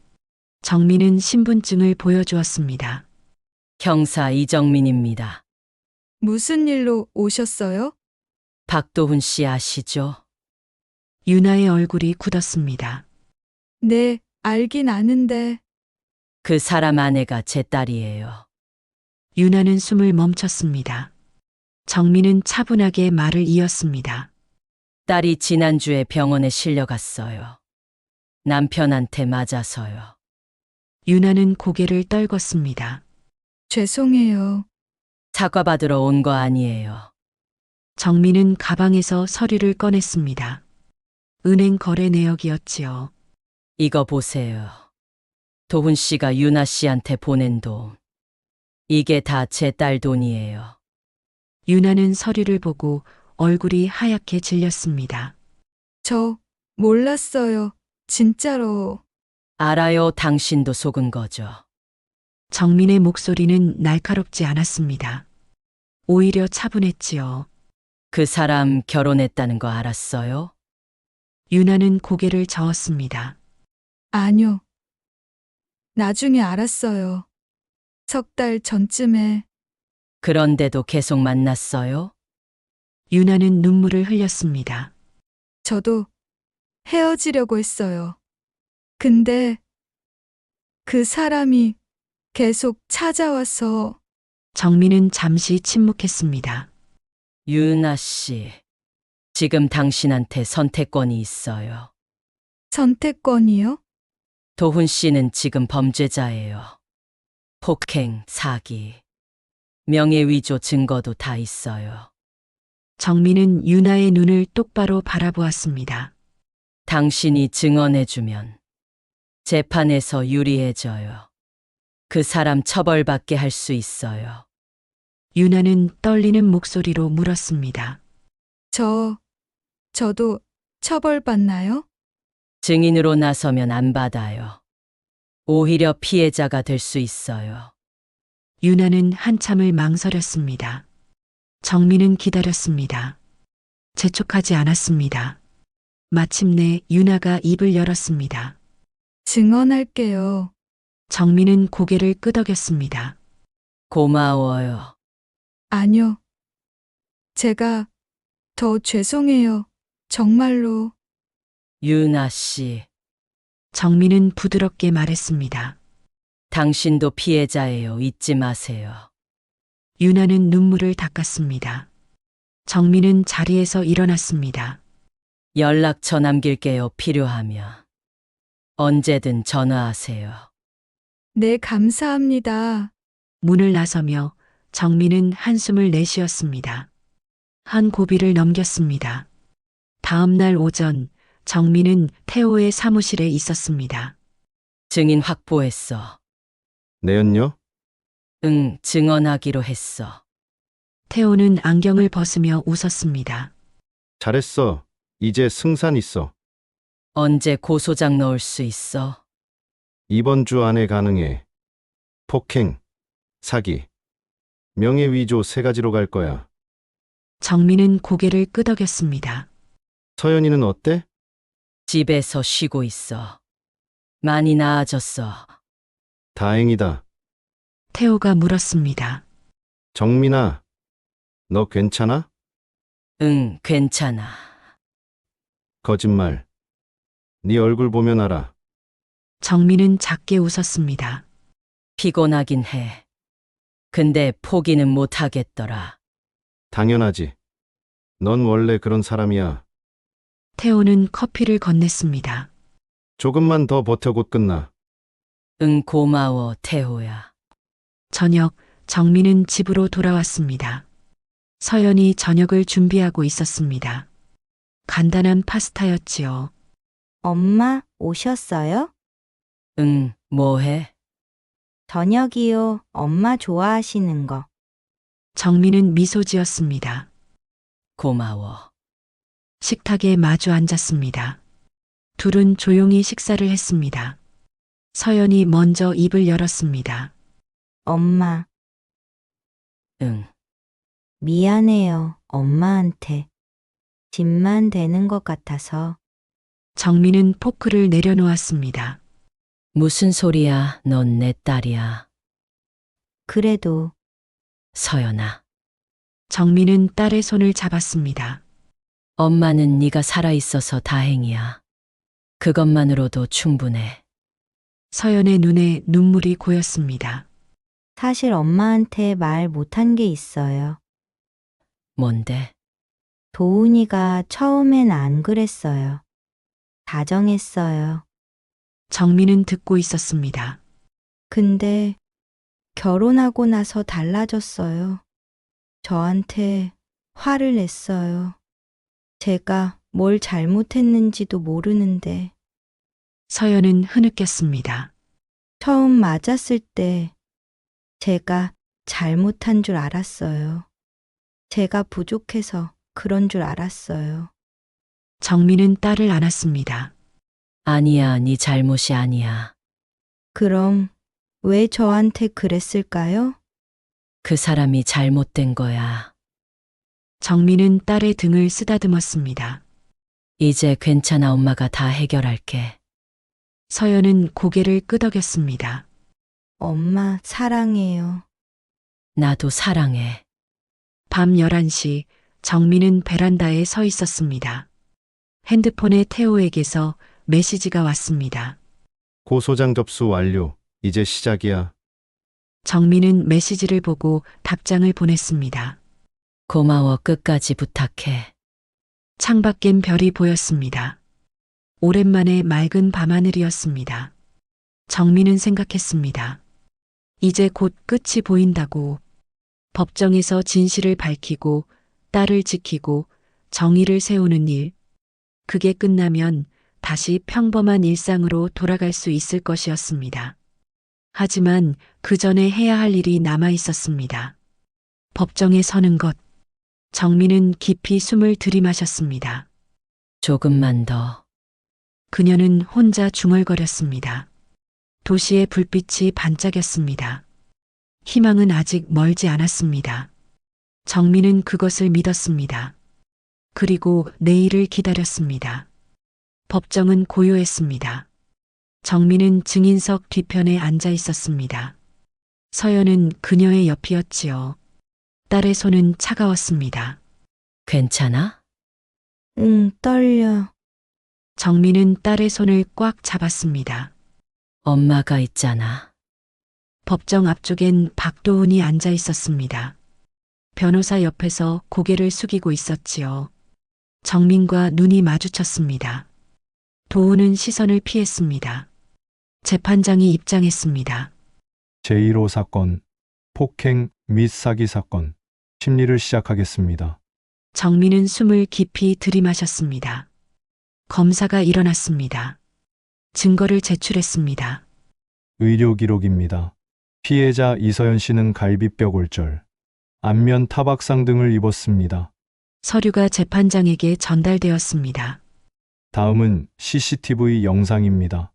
[SPEAKER 1] 정민은 신분증을 보여주었습니다.
[SPEAKER 2] 형사 이정민입니다.
[SPEAKER 3] 무슨 일로 오셨어요?
[SPEAKER 2] 박도훈 씨 아시죠?
[SPEAKER 1] 유나의 얼굴이 굳었습니다.
[SPEAKER 3] 네, 알긴 아는데.
[SPEAKER 2] 그 사람 아내가 제 딸이에요.
[SPEAKER 1] 유나는 숨을 멈췄습니다. 정민은 차분하게 말을 이었습니다.
[SPEAKER 2] 딸이 지난주에 병원에 실려갔어요. 남편한테 맞아서요.
[SPEAKER 1] 유나는 고개를 떨궜습니다.
[SPEAKER 3] 죄송해요.
[SPEAKER 2] 사과받으러 온 거 아니에요.
[SPEAKER 1] 정민은 가방에서 서류를 꺼냈습니다. 은행 거래 내역이었지요.
[SPEAKER 2] 이거 보세요. 도훈 씨가 유나 씨한테 보낸 돈. 이게 다 제 딸 돈이에요.
[SPEAKER 1] 유나는 서류를 보고 얼굴이 하얗게 질렸습니다.
[SPEAKER 3] 저 몰랐어요. 진짜로.
[SPEAKER 2] 알아요. 당신도 속은 거죠.
[SPEAKER 1] 정민의 목소리는 날카롭지 않았습니다. 오히려 차분했지요.
[SPEAKER 2] 그 사람 결혼했다는 거 알았어요?
[SPEAKER 1] 유나는 고개를 저었습니다.
[SPEAKER 3] 아니요. 나중에 알았어요. 석 달 전쯤에.
[SPEAKER 2] 그런데도 계속 만났어요?
[SPEAKER 1] 유나는 눈물을 흘렸습니다.
[SPEAKER 3] 저도 헤어지려고 했어요. 근데 그 사람이 계속 찾아와서.
[SPEAKER 1] 정민은 잠시 침묵했습니다.
[SPEAKER 2] 유나 씨, 지금 당신한테 선택권이 있어요.
[SPEAKER 3] 선택권이요?
[SPEAKER 2] 도훈 씨는 지금 범죄자예요. 폭행, 사기, 명예위조 증거도 다 있어요.
[SPEAKER 1] 정민은 유나의 눈을 똑바로 바라보았습니다.
[SPEAKER 2] 당신이 증언해주면 재판에서 유리해져요. 그 사람 처벌받게 할 수 있어요.
[SPEAKER 1] 유나는 떨리는 목소리로 물었습니다.
[SPEAKER 3] 저도 처벌받나요?
[SPEAKER 2] 증인으로 나서면 안 받아요. 오히려 피해자가 될 수 있어요.
[SPEAKER 1] 유나는 한참을 망설였습니다. 정민은 기다렸습니다. 재촉하지 않았습니다. 마침내 유나가 입을 열었습니다.
[SPEAKER 3] 증언할게요.
[SPEAKER 1] 정민은 고개를 끄덕였습니다.
[SPEAKER 2] 고마워요.
[SPEAKER 3] 아니요. 제가 더 죄송해요. 정말로.
[SPEAKER 2] 유나 씨,
[SPEAKER 1] 정민은 부드럽게 말했습니다.
[SPEAKER 2] 당신도 피해자예요. 잊지 마세요.
[SPEAKER 1] 유나는 눈물을 닦았습니다. 정민은 자리에서 일어났습니다.
[SPEAKER 2] 연락처 남길게요. 필요하면. 언제든 전화하세요.
[SPEAKER 3] 네, 감사합니다.
[SPEAKER 1] 문을 나서며 정민은 한숨을 내쉬었습니다. 한 고비를 넘겼습니다. 다음 날 오전 정민은 태호의 사무실에 있었습니다.
[SPEAKER 2] 증인 확보했어.
[SPEAKER 7] 내연녀?
[SPEAKER 2] 응, 증언하기로 했어.
[SPEAKER 1] 태호는 안경을 벗으며 웃었습니다.
[SPEAKER 7] 잘했어. 이제 승산 있어.
[SPEAKER 2] 언제 고소장 넣을 수 있어?
[SPEAKER 7] 이번 주 안에 가능해. 폭행, 사기, 명예위조 3가지로 갈 거야.
[SPEAKER 1] 정민은 고개를 끄덕였습니다.
[SPEAKER 7] 서연이는 어때?
[SPEAKER 2] 집에서 쉬고 있어. 많이 나아졌어.
[SPEAKER 7] 다행이다.
[SPEAKER 1] 태호가 물었습니다.
[SPEAKER 7] 정민아, 너 괜찮아?
[SPEAKER 2] 응, 괜찮아.
[SPEAKER 7] 거짓말. 네 얼굴 보면 알아.
[SPEAKER 1] 정민은 작게 웃었습니다.
[SPEAKER 2] 피곤하긴 해. 근데 포기는 못 하겠더라.
[SPEAKER 7] 당연하지. 넌 원래 그런 사람이야.
[SPEAKER 1] 태호는 커피를 건넸습니다.
[SPEAKER 7] 조금만 더 버텨 곧 끝나.
[SPEAKER 2] 응, 고마워, 태호야.
[SPEAKER 1] 저녁 정민은 집으로 돌아왔습니다. 서연이 저녁을 준비하고 있었습니다. 간단한 파스타였지요.
[SPEAKER 8] 엄마 오셨어요?
[SPEAKER 2] 응, 뭐해?
[SPEAKER 8] 저녁이요. 엄마 좋아하시는 거.
[SPEAKER 1] 정민은 미소 지었습니다.
[SPEAKER 2] 고마워.
[SPEAKER 1] 식탁에 마주 앉았습니다. 둘은 조용히 식사를 했습니다. 서연이 먼저 입을 열었습니다.
[SPEAKER 8] 엄마,
[SPEAKER 2] 응,
[SPEAKER 8] 미안해요. 엄마한테. 집만 되는 것 같아서.
[SPEAKER 1] 정민은 포크를 내려놓았습니다.
[SPEAKER 2] 무슨 소리야? 넌 내 딸이야.
[SPEAKER 8] 그래도
[SPEAKER 2] 서연아.
[SPEAKER 1] 정민은 딸의 손을 잡았습니다.
[SPEAKER 2] 엄마는 네가 살아있어서 다행이야. 그것만으로도 충분해.
[SPEAKER 1] 서연의 눈에 눈물이 고였습니다.
[SPEAKER 8] 사실 엄마한테 말 못한 게 있어요.
[SPEAKER 2] 뭔데?
[SPEAKER 8] 도훈이가 처음엔 안 그랬어요. 다정했어요.
[SPEAKER 1] 정민은 듣고 있었습니다.
[SPEAKER 8] 근데 결혼하고 나서 달라졌어요. 저한테 화를 냈어요. 제가 뭘 잘못했는지도 모르는데
[SPEAKER 1] 서연은 흐느꼈습니다.
[SPEAKER 8] 처음 맞았을 때 제가 잘못한 줄 알았어요. 제가 부족해서 그런 줄 알았어요.
[SPEAKER 1] 정민은 딸을 안았습니다.
[SPEAKER 2] 아니야, 네 잘못이 아니야.
[SPEAKER 8] 그럼 왜 저한테 그랬을까요?
[SPEAKER 2] 그 사람이 잘못된 거야.
[SPEAKER 1] 정민은 딸의 등을 쓰다듬었습니다.
[SPEAKER 2] 이제 괜찮아, 엄마가 다 해결할게.
[SPEAKER 1] 서연은 고개를 끄덕였습니다.
[SPEAKER 8] 엄마 사랑해요.
[SPEAKER 2] 나도 사랑해.
[SPEAKER 1] 밤 11시 정민은 베란다에 서 있었습니다. 핸드폰에 태호에게서 메시지가 왔습니다.
[SPEAKER 7] 고소장 접수 완료. 이제 시작이야.
[SPEAKER 1] 정민은 메시지를 보고 답장을 보냈습니다.
[SPEAKER 2] 고마워, 끝까지 부탁해.
[SPEAKER 1] 창밖엔 별이 보였습니다. 오랜만에 맑은 밤하늘이었습니다. 정민은 생각했습니다. 이제 곧 끝이 보인다고. 법정에서 진실을 밝히고 딸을 지키고 정의를 세우는 일. 그게 끝나면 다시 평범한 일상으로 돌아갈 수 있을 것이었습니다. 하지만 그 전에 해야 할 일이 남아 있었습니다. 법정에 서는 것. 정민은 깊이 숨을 들이마셨습니다.
[SPEAKER 2] 조금만 더.
[SPEAKER 1] 그녀는 혼자 중얼거렸습니다. 도시의 불빛이 반짝였습니다. 희망은 아직 멀지 않았습니다. 정민은 그것을 믿었습니다. 그리고 내일을 기다렸습니다. 법정은 고요했습니다. 정민은 증인석 뒤편에 앉아 있었습니다. 서연은 그녀의 옆이었지요. 딸의 손은 차가웠습니다.
[SPEAKER 2] 괜찮아?
[SPEAKER 8] 응, 떨려.
[SPEAKER 1] 정민은 딸의 손을 꽉 잡았습니다.
[SPEAKER 2] 엄마가 있잖아.
[SPEAKER 1] 법정 앞쪽엔 박도훈이 앉아 있었습니다. 변호사 옆에서 고개를 숙이고 있었지요. 정민과 눈이 마주쳤습니다. 도훈은 시선을 피했습니다. 재판장이 입장했습니다.
[SPEAKER 10] 제1호 사건, 폭행 및 사기 사건, 심리를 시작하겠습니다.
[SPEAKER 1] 정민은 숨을 깊이 들이마셨습니다. 검사가 일어났습니다. 증거를 제출했습니다.
[SPEAKER 10] 의료 기록입니다. 피해자 이서연 씨는 갈비뼈 골절, 안면 타박상 등을 입었습니다.
[SPEAKER 1] 서류가 재판장에게 전달되었습니다.
[SPEAKER 10] 다음은 CCTV 영상입니다.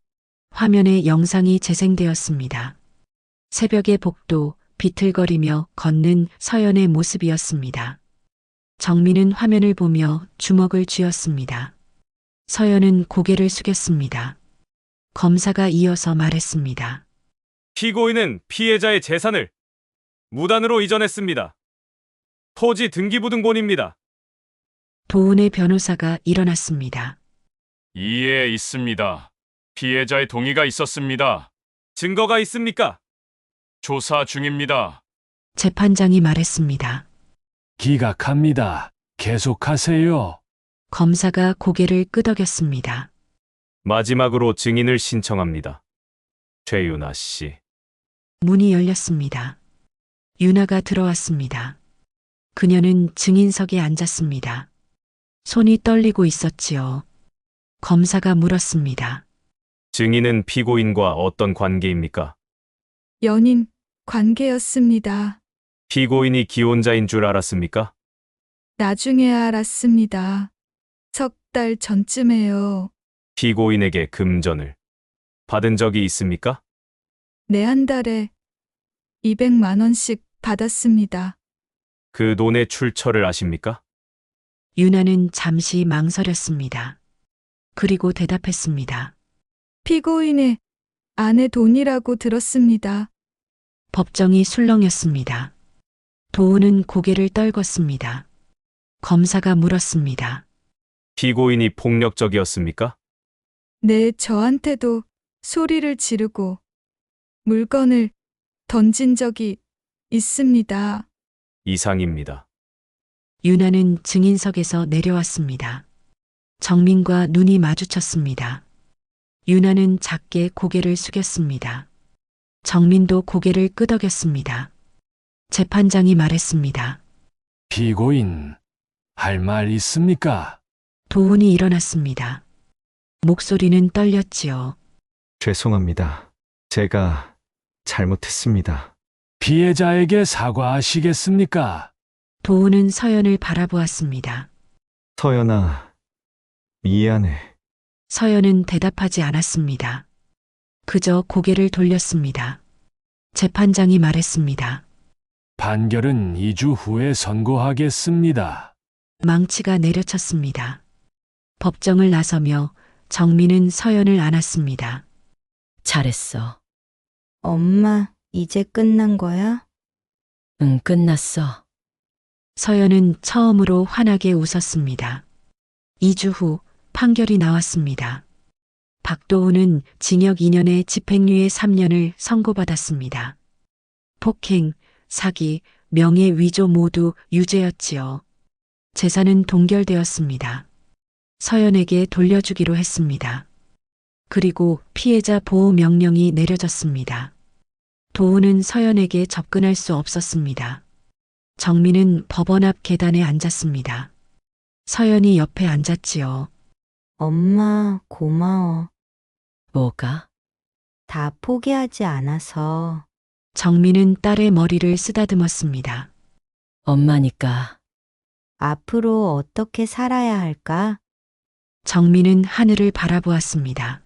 [SPEAKER 1] 화면에 영상이 재생되었습니다. 새벽의 복도, 비틀거리며 걷는 서연의 모습이었습니다. 정민은 화면을 보며 주먹을 쥐었습니다. 서연은 고개를 숙였습니다. 검사가 이어서 말했습니다.
[SPEAKER 5] 피고인은 피해자의 재산을 무단으로 이전했습니다. 토지 등기부등본입니다.
[SPEAKER 1] 도훈의 변호사가 일어났습니다.
[SPEAKER 5] 이해 있습니다. 피해자의 동의가 있었습니다. 증거가 있습니까? 조사 중입니다.
[SPEAKER 1] 재판장이 말했습니다.
[SPEAKER 10] 기각합니다. 계속하세요.
[SPEAKER 1] 검사가 고개를 끄덕였습니다.
[SPEAKER 5] 마지막으로 증인을 신청합니다. 최윤아 씨.
[SPEAKER 1] 문이 열렸습니다. 유나가 들어왔습니다. 그녀는 증인석에 앉았습니다. 손이 떨리고 있었지요. 검사가 물었습니다.
[SPEAKER 5] 증인은 피고인과 어떤 관계입니까?
[SPEAKER 3] 연인 관계였습니다.
[SPEAKER 5] 피고인이 기혼자인 줄 알았습니까?
[SPEAKER 3] 나중에 알았습니다. 석 달 전쯤에요.
[SPEAKER 5] 피고인에게 금전을 받은 적이 있습니까?
[SPEAKER 3] 네, 한 달에 200만 원씩 받았습니다.
[SPEAKER 5] 그 돈의 출처를 아십니까?
[SPEAKER 1] 유나는 잠시 망설였습니다. 그리고 대답했습니다.
[SPEAKER 3] 피고인의 아내 돈이라고 들었습니다.
[SPEAKER 1] 법정이 술렁였습니다. 도훈은 고개를 떨궜습니다. 검사가 물었습니다.
[SPEAKER 5] 피고인이 폭력적이었습니까?
[SPEAKER 3] 네, 저한테도 소리를 지르고 물건을 던진 적이 있습니다.
[SPEAKER 5] 이상입니다.
[SPEAKER 1] 유나는 증인석에서 내려왔습니다. 정민과 눈이 마주쳤습니다. 유나는 작게 고개를 숙였습니다. 정민도 고개를 끄덕였습니다. 재판장이 말했습니다.
[SPEAKER 10] 피고인, 할 말 있습니까?
[SPEAKER 1] 도훈이 일어났습니다. 목소리는 떨렸지요.
[SPEAKER 4] 죄송합니다. 제가 잘못했습니다.
[SPEAKER 10] 피해자에게 사과하시겠습니까?
[SPEAKER 1] 도훈은 서연을 바라보았습니다.
[SPEAKER 4] 서연아, 미안해.
[SPEAKER 1] 서연은 대답하지 않았습니다. 그저 고개를 돌렸습니다. 재판장이 말했습니다.
[SPEAKER 10] 판결은 2주 후에 선고하겠습니다.
[SPEAKER 1] 망치가 내려쳤습니다. 법정을 나서며 정민은 서연을 안았습니다.
[SPEAKER 2] 잘했어.
[SPEAKER 8] 엄마, 이제 끝난 거야?
[SPEAKER 2] 응, 끝났어.
[SPEAKER 1] 서연은 처음으로 환하게 웃었습니다. 2주 후 판결이 나왔습니다. 박도훈은 징역 2년에 집행유예 3년을 선고받았습니다. 폭행, 사기, 명예위조 모두 유죄였지요. 재산은 동결되었습니다. 서연에게 돌려주기로 했습니다. 그리고 피해자 보호 명령이 내려졌습니다. 도훈은 서연에게 접근할 수 없었습니다. 정민은 법원 앞 계단에 앉았습니다. 서연이 옆에 앉았지요.
[SPEAKER 8] 엄마, 고마워.
[SPEAKER 2] 뭐가?
[SPEAKER 8] 다 포기하지 않아서.
[SPEAKER 1] 정민은 딸의 머리를 쓰다듬었습니다.
[SPEAKER 2] 엄마니까.
[SPEAKER 8] 앞으로 어떻게 살아야 할까?
[SPEAKER 1] 정민은 하늘을 바라보았습니다.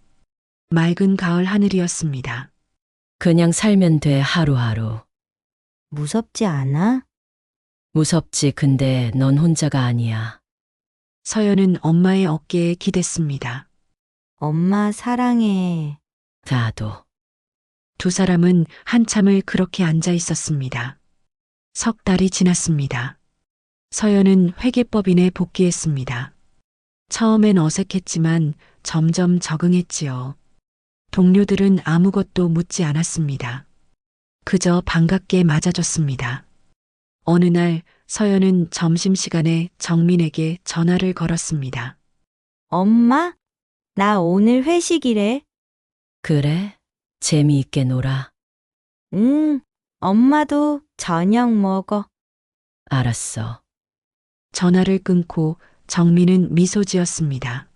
[SPEAKER 1] 맑은 가을 하늘이었습니다.
[SPEAKER 2] 그냥 살면 돼, 하루하루.
[SPEAKER 8] 무섭지 않아?
[SPEAKER 2] 무섭지, 근데 넌 혼자가 아니야.
[SPEAKER 1] 서연은 엄마의 어깨에 기댔습니다.
[SPEAKER 8] 엄마 사랑해.
[SPEAKER 2] 나도.
[SPEAKER 1] 두 사람은 한참을 그렇게 앉아 있었습니다. 석 달이 지났습니다. 서연은 회계법인에 복귀했습니다. 처음엔 어색했지만 점점 적응했지요. 동료들은 아무것도 묻지 않았습니다. 그저 반갑게 맞아줬습니다. 어느 날 서연은 점심시간에 정민에게 전화를 걸었습니다.
[SPEAKER 8] 엄마, 나 오늘 회식이래.
[SPEAKER 2] 그래? 재미있게 놀아.
[SPEAKER 8] 응, 엄마도 저녁 먹어.
[SPEAKER 2] 알았어.
[SPEAKER 1] 전화를 끊고 정민은 미소 지었습니다.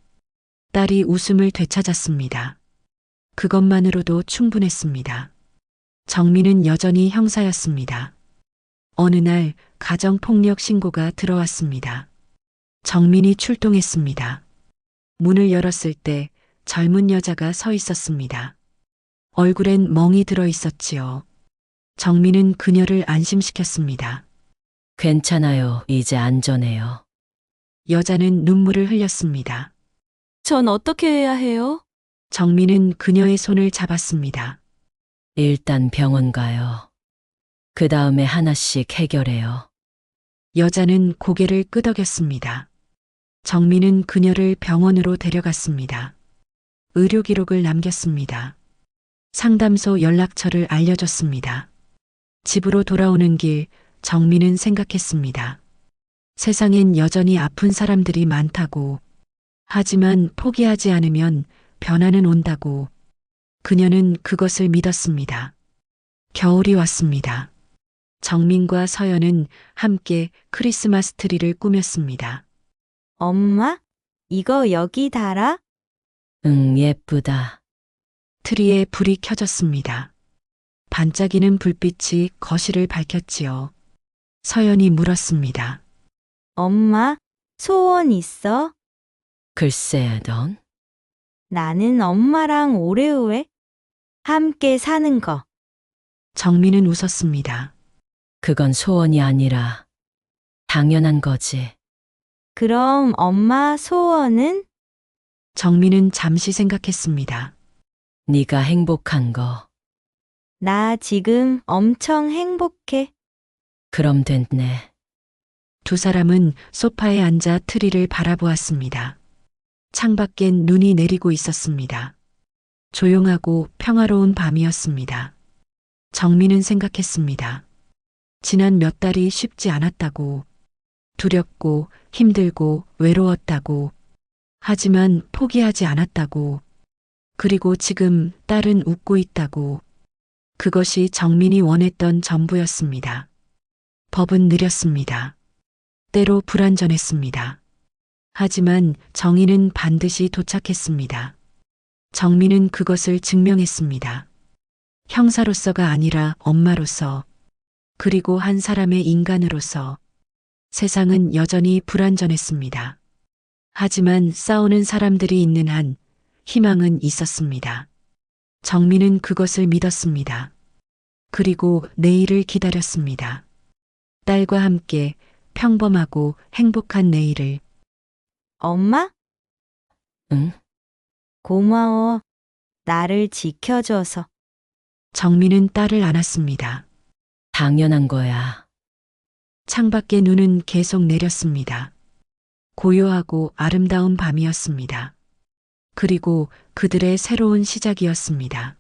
[SPEAKER 1] 딸이 웃음을 되찾았습니다. 그것만으로도 충분했습니다. 정민은 여전히 형사였습니다. 어느 날 가정폭력 신고가 들어왔습니다. 정민이 출동했습니다. 문을 열었을 때 젊은 여자가 서 있었습니다. 얼굴엔 멍이 들어 있었지요. 정민은 그녀를 안심시켰습니다.
[SPEAKER 2] 괜찮아요. 이제 안전해요.
[SPEAKER 1] 여자는 눈물을 흘렸습니다.
[SPEAKER 3] 전 어떻게 해야 해요?
[SPEAKER 1] 정민은 그녀의 손을 잡았습니다.
[SPEAKER 2] 일단 병원 가요. 그 다음에 하나씩 해결해요.
[SPEAKER 1] 여자는 고개를 끄덕였습니다. 정민은 그녀를 병원으로 데려갔습니다. 의료 기록을 남겼습니다. 상담소 연락처를 알려줬습니다. 집으로 돌아오는 길 정민은 생각했습니다. 세상엔 여전히 아픈 사람들이 많다고. 하지만 포기하지 않으면 변화는 온다고. 그녀는 그것을 믿었습니다. 겨울이 왔습니다. 정민과 서연은 함께 크리스마스 트리를 꾸몄습니다.
[SPEAKER 8] 엄마, 이거 여기 달아?
[SPEAKER 2] 응, 예쁘다.
[SPEAKER 1] 트리에 불이 켜졌습니다. 반짝이는 불빛이 거실을 밝혔지요. 서연이 물었습니다.
[SPEAKER 8] 엄마, 소원 있어?
[SPEAKER 2] 글쎄, 넌?
[SPEAKER 8] 나는 엄마랑 오래오래 함께 사는 거.
[SPEAKER 1] 정민은 웃었습니다.
[SPEAKER 2] 그건 소원이 아니라 당연한 거지.
[SPEAKER 8] 그럼 엄마 소원은?
[SPEAKER 1] 정민은 잠시 생각했습니다.
[SPEAKER 2] 네가 행복한 거.
[SPEAKER 8] 나 지금 엄청 행복해.
[SPEAKER 2] 그럼 됐네.
[SPEAKER 1] 두 사람은 소파에 앉아 트리를 바라보았습니다. 창밖엔 눈이 내리고 있었습니다. 조용하고 평화로운 밤이었습니다. 정민은 생각했습니다. 지난 몇 달이 쉽지 않았다고. 두렵고 힘들고 외로웠다고. 하지만 포기하지 않았다고. 그리고 지금 딸은 웃고 있다고. 그것이 정민이 원했던 전부였습니다. 법은 느렸습니다. 때로 불완전했습니다. 하지만 정의는 반드시 도착했습니다. 정민은 그것을 증명했습니다. 형사로서가 아니라 엄마로서, 그리고 한 사람의 인간으로서. 세상은 여전히 불완전했습니다. 하지만 싸우는 사람들이 있는 한 희망은 있었습니다. 정민은 그것을 믿었습니다. 그리고 내일을 기다렸습니다. 딸과 함께 평범하고 행복한 내일을.
[SPEAKER 8] 엄마?
[SPEAKER 2] 응?
[SPEAKER 8] 고마워. 나를 지켜줘서.
[SPEAKER 1] 정민은 딸을 안았습니다.
[SPEAKER 2] 당연한 거야.
[SPEAKER 1] 창밖의 눈은 계속 내렸습니다. 고요하고 아름다운 밤이었습니다. 그리고 그들의 새로운 시작이었습니다.